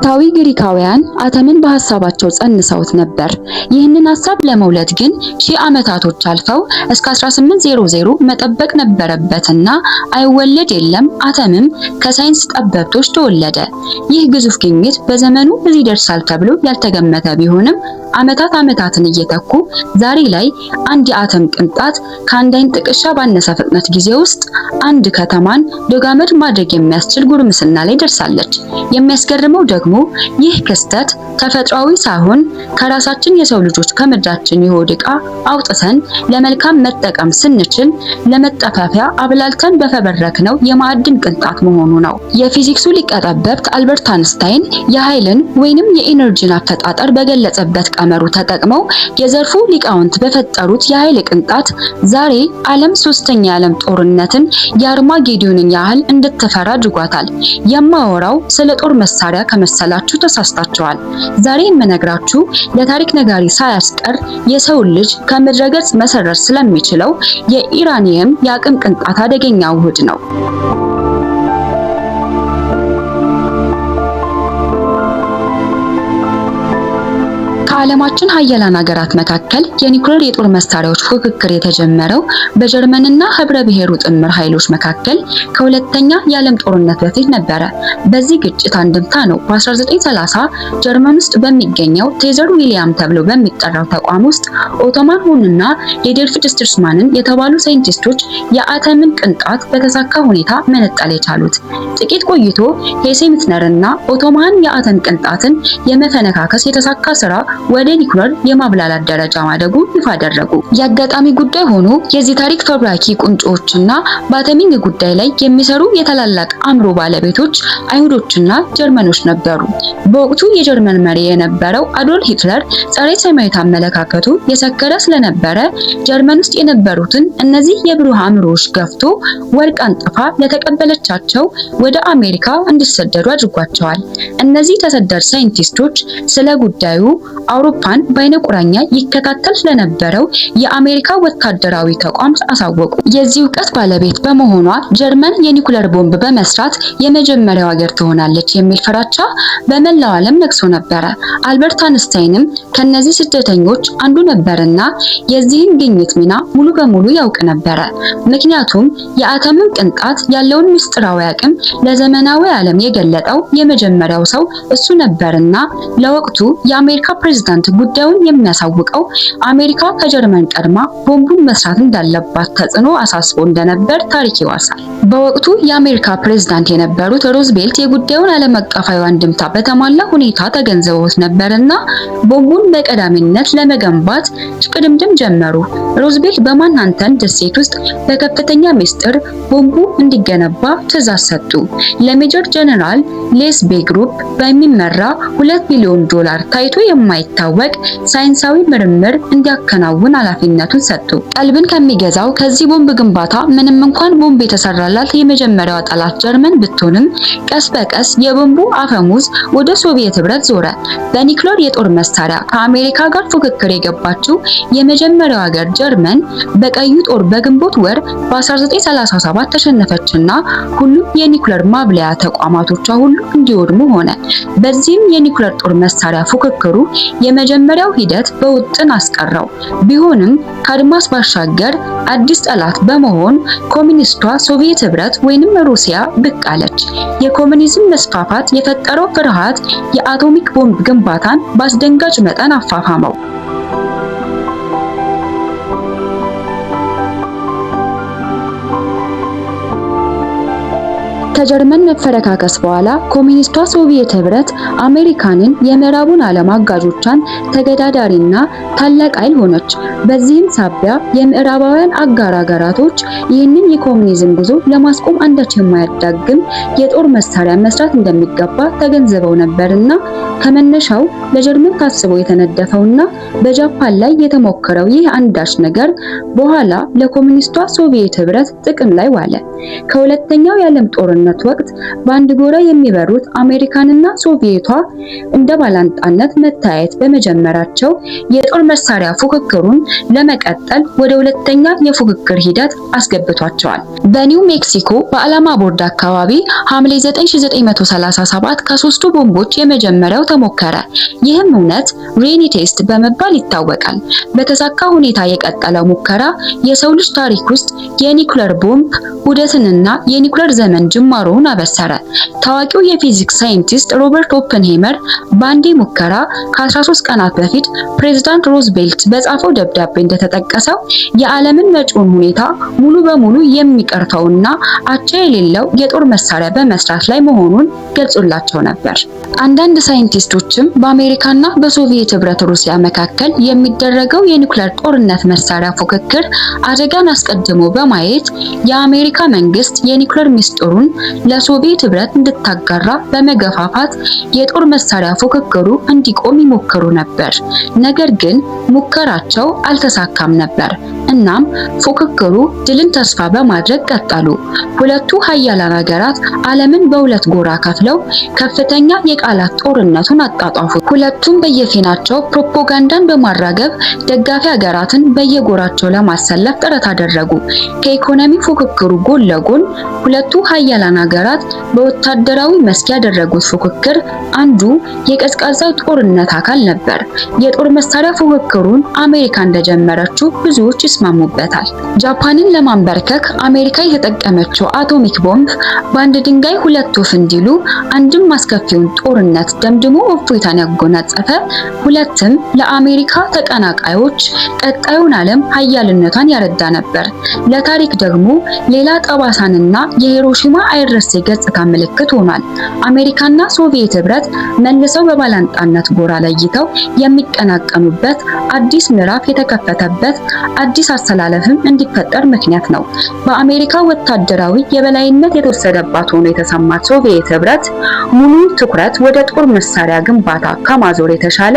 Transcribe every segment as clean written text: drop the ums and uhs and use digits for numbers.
ጥንታዊ ግሪካውያን አተምን በሐሳባቸው ጸንሰውት ነበር። ይህንን ሐሳብ ለመውለድ ግን ሺህ ዓመታቶች አልፈው እስከ 1800 መጠበቅ ነበረበትና አይወለድ የለም አተምም ከሳይንስ ጠበብቶች ተወለደ። ይህ ግዙፍ ግኝት በዘመኑ እዚህ ደርሳል ተብሎ ያልተገመተ ቢሆንም ዓመታትን እየተኩ ዛሬ ላይ አንድ የአተም ቅንጣት ከአንድ አይን ጥቅሻ ባነሰ ፍጥነት ጊዜ ውስጥ አንድ ከተማን ዶጋመድ ማድረግ የሚያስችል ጉርምስና ላይ ደርሳለች። የሚያስገርመው ደግሞ ይህ ክስተት ተፈጥሯዊ ሳይሆን ከራሳችን የሰው ልጆች ከምድራችን የሆድ ዕቃ አውጥተን ለመልካም መጠቀም ስንችል ለመጠፋፊያ አብላልተን በፈበረክነው የማዕድን ቅንጣት መሆኑ ነው። የፊዚክሱ ሊቀ ጠበብት አልበርት አንስታይን የኃይልን ወይንም የኢነርጂን አፈጣጠር በገለጸበት ቀመሩ ተጠቅመው የዘርፉ ሊቃውንት በፈጠሩት የኃይል ቅንጣት ዛሬ ዓለም ሶስተኛ የዓለም ጦርነትን የአርማጌዶንን ያህል እንድትፈራ አድርጓታል። የማወራው ስለ ጦር መሳሪያ ከመሰላችሁ ተሳስታችኋል። ዛሬ የምነግራችሁ ለታሪክ ነጋሪ ሳያስቀር የሰው ልጅ ከምድረ ገጽ መሰረር ስለሚችለው የኢራኒየም የአቅም ቅንጣት አደገኛ ውህድ ነው። ከዓለማችን ሀያላን ሀገራት መካከል የኒውክሌር የጦር መሳሪያዎች ፉክክር የተጀመረው በጀርመንና ህብረ ብሔሩ ጥምር ኃይሎች መካከል ከሁለተኛ የዓለም ጦርነት በፊት ነበረ። በዚህ ግጭት አንድምታ ነው በ1930 ጀርመን ውስጥ በሚገኘው ቴዘር ዊሊያም ተብሎ በሚጠራው ተቋም ውስጥ ኦቶማን ሁንና ሌዴልፍድ ስትርስማንን የተባሉ ሳይንቲስቶች የአተምን ቅንጣት በተሳካ ሁኔታ መነጠል የቻሉት። ጥቂት ቆይቶ ሄሴ ሚትነርና ኦቶማን የአተም ቅንጣትን የመፈነካከስ የተሳካ ስራ ወደ ኒውክሌር የማብላላት ደረጃ ማደጉ ይፋ አደረጉ። የአጋጣሚ ጉዳይ ሆኖ የዚህ ታሪክ ፈብራኪ ቁንጮችና በአተሚንግ ጉዳይ ላይ የሚሰሩ የታላላቅ አእምሮ ባለቤቶች አይሁዶችና ጀርመኖች ነበሩ። በወቅቱ የጀርመን መሪ የነበረው አዶልፍ ሂትለር ጸረ ሰማያዊት አመለካከቱ የሰከረ ስለነበረ ጀርመን ውስጥ የነበሩትን እነዚህ የብሩህ አእምሮዎች ገፍቶ ወርቅ አንጥፋ ለተቀበለቻቸው ወደ አሜሪካ እንዲሰደዱ አድርጓቸዋል። እነዚህ ተሰዳጅ ሳይንቲስቶች ስለ ጉዳዩ አውሮፓን በአይነ ቁራኛ ይከታተል ስለነበረው የአሜሪካ ወታደራዊ ተቋም አሳወቁ። የዚህ ዕውቀት ባለቤት በመሆኗ ጀርመን የኒውክሌር ቦምብ በመስራት የመጀመሪያው ሀገር ትሆናለች የሚል ፍራቻ በመላው ዓለም ነግሶ ነበረ። አልበርት አንስታይንም ከነዚህ ስደተኞች አንዱ ነበርና የዚህን ግኝት ሚና ሙሉ በሙሉ ያውቅ ነበረ። ምክንያቱም የአተምን ቅንጣት ያለውን ምስጢራዊ አቅም ለዘመናዊ ዓለም የገለጠው የመጀመሪያው ሰው እሱ ነበርና ለወቅቱ የአሜሪካ ፕሬዝዳንት ጉዳዩን የሚያሳውቀው አሜሪካ ከጀርመን ቀድማ ቦምቡን መስራት እንዳለባት ተጽዕኖ አሳስቦ እንደነበር ታሪክ ይዋሳል። በወቅቱ የአሜሪካ ፕሬዝዳንት የነበሩት ሮዝቬልት የጉዳዩን ዓለም አቀፋዊ አንድምታ በተሟላ ሁኔታ ተገንዝበውት ነበርና ቦምቡን በቀዳሚነት ለመገንባት ሽቅድምድም ጀመሩ። ሮዝቬልት በማንሃተን ደሴት ውስጥ በከፍተኛ ምስጢር ቦምቡ እንዲገነባ ትዕዛዝ ሰጡ። ለሜጀር ጀነራል ሌስ ቤ ግሩፕ በሚመራ $2 ቢሊዮን ታይቶ የማይታወቅ ሳይንሳዊ ምርምር እንዲያከናውን ኃላፊነቱን ሰጡ። ቀልብን ከሚገዛው ከዚህ ቦምብ ግንባታ ምንም እንኳን ቦምብ የተሰራላት የመጀመሪያዋ ጠላት ጀርመን ብትሆንም ቀስ በቀስ የቦምቡ አፈሙዝ ወደ ሶቪየት ህብረት ዞረ። በኒውክሌር የጦር መሳሪያ ከአሜሪካ ጋር ፉክክር የገባችው የመጀመሪያው ሀገር ጀርመን በቀዩ ጦር በግንቦት ወር በ1937 ተሸነፈችና ሁሉም የኒውክሌር ማብለያ ተቋማቶቿ ሁሉ እንዲወድሙ ሆነ። በዚህም የኒውክሌር ጦር መሳሪያ ፉክክሩ የመጀመሪያው ሂደት በውጥን አስቀረው። ቢሆንም ከአድማስ ባሻገር አዲስ ጠላት በመሆን ኮሚኒስቷ ሶቪየት ህብረት ወይንም ሩሲያ ብቅ አለች። የኮሚኒዝም መስፋፋት የፈጠረው ፍርሃት የአቶሚክ ቦምብ ግንባታን በአስደንጋጭ መጠን አፋፋመው። ከጀርመን መፈረካከስ በኋላ ኮሚኒስቷ ሶቪየት ህብረት አሜሪካንን የምዕራቡን ዓለም አጋዦቿን ተገዳዳሪና ታላቅ ኃይል ሆነች። በዚህም ሳቢያ የምዕራባውያን አጋር ሀገራቶች ይህንን የኮሚኒዝም ጉዞ ለማስቆም አንዳች የማያዳግም የጦር መሳሪያ መስራት እንደሚገባ ተገንዝበው ነበርና ከመነሻው ለጀርመን ታስቦ የተነደፈውና በጃፓን ላይ የተሞከረው ይህ አንዳች ነገር በኋላ ለኮሚኒስቷ ሶቪየት ህብረት ጥቅም ላይ ዋለ። ከሁለተኛው የዓለም ጦርነት ጦርነት ወቅት በአንድ ጎራ የሚበሩት አሜሪካንና ሶቪየቷ እንደ ባላንጣነት መታየት በመጀመራቸው የጦር መሳሪያ ፉክክሩን ለመቀጠል ወደ ሁለተኛ የፉክክር ሂደት አስገብቷቸዋል። በኒው ሜክሲኮ በዓላማ ቦርድ አካባቢ ሐምሌ 9 1937 ከሶስቱ ቦምቦች የመጀመሪያው ተሞከረ። ይህም እውነት ሬኒ ቴስት በመባል ይታወቃል። በተሳካ ሁኔታ የቀጠለው ሙከራ የሰው ልጅ ታሪክ ውስጥ የኒኩለር ቦምብ ውደትንና የኒኩለር ዘመን ጅማሮውን አበሰረ። ታዋቂው የፊዚክስ ሳይንቲስት ሮበርት ኦፕንሄመር በአንድ ሙከራ ከ13 ቀናት በፊት ፕሬዝዳንት ሮዝቬልት በጻፈው ደብዳቤ እንደተጠቀሰው የዓለምን መጪውን ሁኔታ ሙሉ በሙሉ የሚቀርፈውና አቻ የሌለው የጦር መሳሪያ በመስራት ላይ መሆኑን ገልጾላቸው ነበር። አንዳንድ ሳይንቲስቶችም በአሜሪካና በሶቪየት ህብረት ሩሲያ መካከል የሚደረገው የኒኩለር ጦርነት መሳሪያ ፉክክር አደጋን አስቀድሞ በማየት የአሜሪካ መንግስት የኒኩለር ሚስጥሩን ለሶቪየት ህብረት እንድታጋራ በመገፋፋት የጦር መሳሪያ ፉክክሩ እንዲቆም ይሞክሩ ነበር። ነገር ግን ሙከራቸው አልተሳካም ነበር። እናም ፉክክሩ ድልን ተስፋ በማድረግ ቀጠሉ። ሁለቱ ሀያላን ሀገራት ዓለምን በሁለት ጎራ ከፍለው ከፍተኛ የቃላት ጦርነቱን አጣጣፉ። ሁለቱም በየፊናቸው ፕሮፓጋንዳን በማራገብ ደጋፊ ሀገራትን በየጎራቸው ለማሰለፍ ጥረት አደረጉ። ከኢኮኖሚ ፉክክሩ ጎን ለጎን ሁለቱ ሀያላን ሀገራት በወታደራዊ መስክ ያደረጉት ፉክክር አንዱ የቀዝቃዛው ጦርነት አካል ነበር። የጦር መሳሪያ ፉክክሩን አሜሪካ እንደጀመረችው ብዙዎች ይስማሙበታል። ጃፓንን ለማንበርከክ አሜሪካ የተጠቀመችው አቶሚክ ቦምብ በአንድ ድንጋይ ሁለት ወፍ እንዲሉ አንድም አስከፊውን ጦርነት ደምድሞ እፎይታን ያጎናጸፈ፣ ሁለትም ለአሜሪካ ተቀናቃዮች ቀጣዩን ዓለም ሀያልነቷን ያረዳ ነበር። ለታሪክ ደግሞ ሌላ ጠባሳንና የሂሮሺማ አይረሴ ገጽታ ምልክት ሆኗል። አሜሪካና ሶቪየት ህብረት መልሰው በባላንጣነት ጎራ ለይተው የሚቀናቀኑበት አዲስ ምዕራፍ የተከፈተበት አዲስ አሰላለፍም እንዲፈጠር ምክንያት ነው። በአሜሪካ ወታደራዊ የበላይነት የተወሰደባት ሆኖ የተሰማት ሶቪየት ህብረት ሙሉ ትኩረት ወደ ጦር መሳሪያ ግንባታ ከማዞር የተሻለ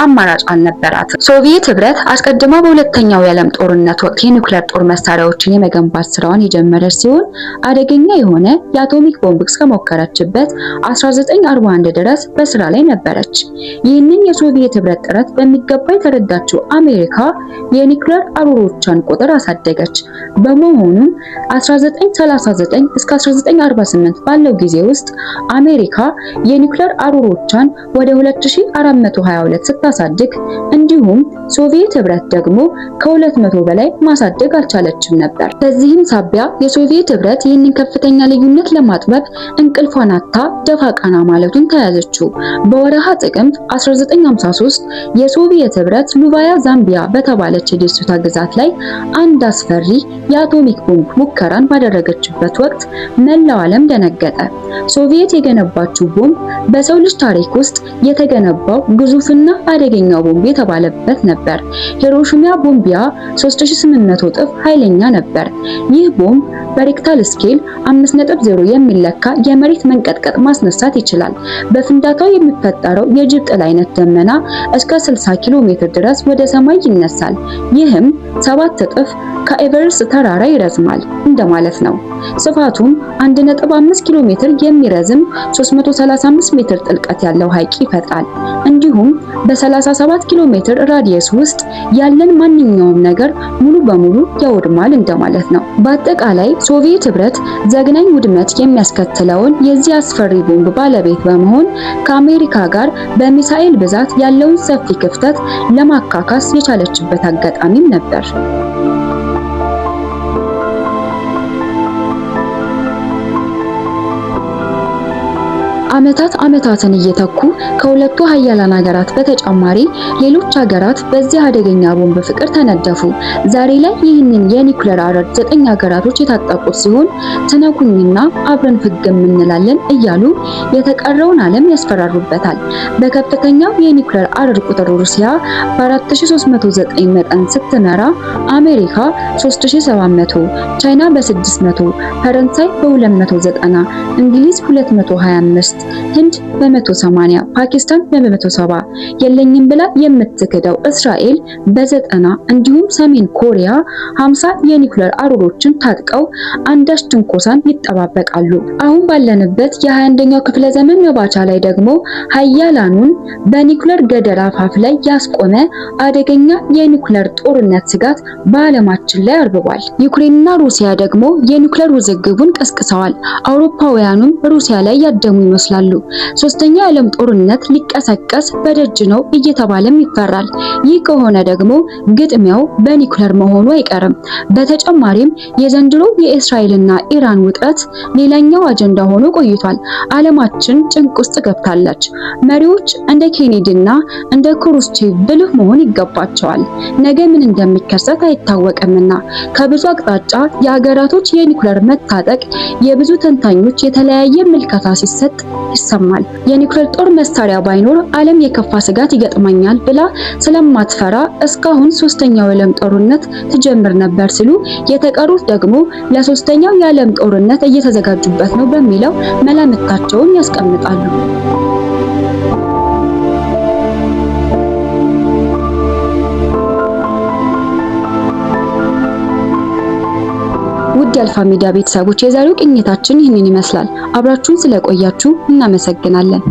አማራጭ አልነበራትም። ሶቪየት ህብረት አስቀድማ በሁለተኛው የዓለም ጦርነት ወቅት የኒውክሌር ጦር መሳሪያዎችን የመገንባት ስራዋን የጀመረች ሲሆን አደገኛ የሆነ የአቶሚክ ቦምብ እስከሞከረችበት 1941 ድረስ በስራ ላይ ነበረች። ይህንን የሶቪየት ህብረት ጥረት በሚገባ የተረዳችው አሜሪካ የኒውክሌር አሩሮቿን ቁጥር አሳደገች። በመሆኑም 1939 እስከ 1948 ባለው ጊዜ ውስጥ አሜሪካ የኒውክሌር አሩሮቿን ወደ 2422 ስታሳድግ እንዲሁም ሶቪየት ህብረት ደግሞ ከ200 በላይ ማሳደግ አልቻለችም ነበር። በዚህም ሳቢያ የሶቪየት ህብረት ይህንን ከፍተኛ ልዩነት ለማጥበብ እንቅልፏን አጥታ ደፋ ቀና ማለቱን ተያዘችው። በወርሃ ጥቅምት 1953 የሶቪየት ህብረት ሉባያ ዛምቢያ በተባለች የደሴቷ ግዛት ላይ አንድ አስፈሪ የአቶሚክ ቦምብ ሙከራን ባደረገችበት ወቅት መላው ዓለም ደነገጠ። ሶቪየት የገነባችው ቦምብ በሰው ልጅ ታሪክ ውስጥ የተገነባው ግዙፍና አደገኛው ቦምብ የተባለበት ነበር። ሂሮሺማ ቦምቢያ 3800 እጥፍ ኃይለኛ ነበር። ይህ ቦምብ በሬክታል ስኬል 5.0 የሚለካ የመሬት መንቀጥቀጥ ማስነሳት ይችላል። በፍንዳታው የሚፈጠረው የጅብ ጥላ አይነት ደመና እስከ 60 ኪሎ ሜትር ድረስ ወደ ሰማይ ይነሳል። ይህም 7 እጥፍ ከኤቨረስት ተራራ ይረዝማል እንደማለት ነው። ስፋቱም 1.5 ኪሎ ሜትር የሚረዝም 335 ሜትር ጥልቀት ያለው ሐይቅ ይፈጥራል። እንዲሁም በ37 ኪሎ ሜትር ራዲየስ ውስጥ ያለን ማንኛውም ነገር ሙሉ በሙሉ ያወድማል እንደማለት ነው። በአጠቃላይ ሶቪየት ህብረት ዘግናኝ ውድመት የሚያስከትለውን የዚህ አስፈሪ ቦምብ ባለቤት በመሆን ከአሜሪካ ጋር በሚሳኤል ብዛት ያለውን ሰፊ ክፍተት ለማካካስ የቻለችበት አጋጣሚም ነበር። ዓመታትን እየተኩ ከሁለቱ ሀያላን ሀገራት በተጨማሪ ሌሎች ሀገራት በዚህ አደገኛ ቦምብ ፍቅር ተነደፉ። ዛሬ ላይ ይህንን የኒውክሌር አረር 9 ሀገራቶች የታጠቁት ሲሆን ትነኩኝና አብረን ፍግም እንላለን እያሉ የተቀረውን ዓለም ያስፈራሩበታል። በከፍተኛው የኒውክሌር አረር ቁጥር ሩሲያ በ4309 መጠን ስትመራ፣ አሜሪካ 3700፣ ቻይና በ600፣ ፈረንሳይ በ290፣ እንግሊዝ 225 ህንድ በ180 ፓኪስታን በ170 የለኝም ብላ የምትክደው እስራኤል በ90 እንዲሁም ሰሜን ኮሪያ 50 የኒውክሌር አሩሮችን ታጥቀው አንዳች ትንኮሳን ይጠባበቃሉ። አሁን ባለንበት የ21ኛው ክፍለ ዘመን መባቻ ላይ ደግሞ ሀያላኑን በኒውክሌር ገደል አፋፍ ላይ ያስቆመ አደገኛ የኒውክሌር ጦርነት ስጋት በዓለማችን ላይ አርብቧል። ዩክሬንና ሩሲያ ደግሞ የኒውክሌር ውዝግቡን ቀስቅሰዋል። አውሮፓውያኑም ሩሲያ ላይ ያደሙ ይመስላሉ። ሶስተኛው የዓለም ጦርነት ሊቀሰቀስ በደጅ ነው እየተባለም ይፈራል። ይህ ከሆነ ደግሞ ግጥሚያው በኒውክሌር መሆኑ አይቀርም። በተጨማሪም የዘንድሮ የእስራኤልና ኢራን ውጥረት ሌላኛው አጀንዳ ሆኖ ቆይቷል። ዓለማችን ጭንቅ ውስጥ ገብታለች። መሪዎች እንደ ኬኔዲና እንደ ክሩስቼቭ ብልህ መሆን ይገባቸዋል። ነገ ምን እንደሚከሰት አይታወቅምና ከብዙ አቅጣጫ የሀገራቶች የኒውክሌር መታጠቅ የብዙ ተንታኞች የተለያየ ምልከታ ሲሰጥ ይሰማል። የኒውክሌር ጦር መሳሪያ ባይኖር ዓለም የከፋ ስጋት ይገጥመኛል ብላ ስለማትፈራ እስካሁን ሶስተኛው የዓለም ጦርነት ትጀምር ነበር ሲሉ፣ የተቀሩት ደግሞ ለሶስተኛው የዓለም ጦርነት እየተዘጋጁበት ነው በሚለው መላምታቸውን ያስቀምጣሉ። ውድ የአልፋ ሚዲያ ቤተሰቦች የዛሬው ቅኝታችን ይህንን ይመስላል። አብራችሁን ስለቆያችሁ እናመሰግናለን።